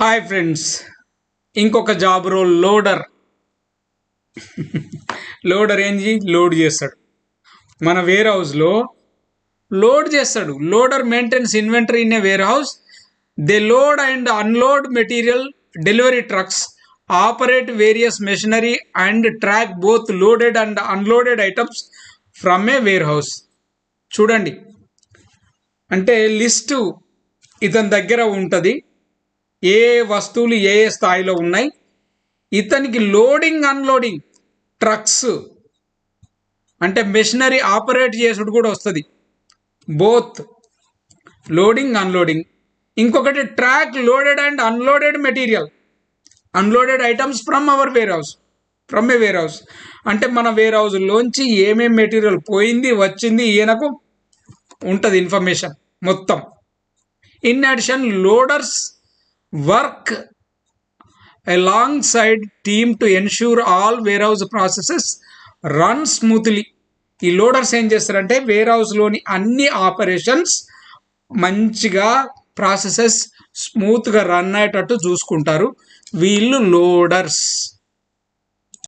Hi friends, ఇంకొక job role loader. Loader ఏంటి? Load చేస్తాడు. మన వేర్ హౌస్లో లోడ్ చేస్తాడు. Loader maintains inventory in a warehouse. They load and unload material, delivery trucks, operate various machinery and track both loaded and unloaded items from a warehouse. చూడండి, అంటే list ఇతని దగ్గర ఉంటుంది. ఏ వస్తువులు ఏ స్థాయిలో ఉన్నాయి, ఇతనికి లోడింగ్ అన్లోడింగ్ ట్రక్స్ అంటే మెషినరీ ఆపరేట్ చేసుడు కూడా వస్తుంది. Both loading unloading. ఇంకొకటి truck loaded and unloaded material, unloaded items from our warehouse, from a warehouse. అంటే మన వేర్ హౌస్లోంచి ఏమేమి మెటీరియల్ పోయింది వచ్చింది ఈయనకు ఉంటుంది ఇన్ఫర్మేషన్ మొత్తం. In addition loaders work alongside team to ensure all warehouse processes run smoothly. ఈ loaders ఏం చేస్తారంటే వేర్ హౌస్లోని అన్ని ఆపరేషన్స్ మంచిగా ప్రాసెసెస్ స్మూత్గా రన్ అయ్యేటట్టు చూసుకుంటారు. వీళ్ళు లోడర్స్.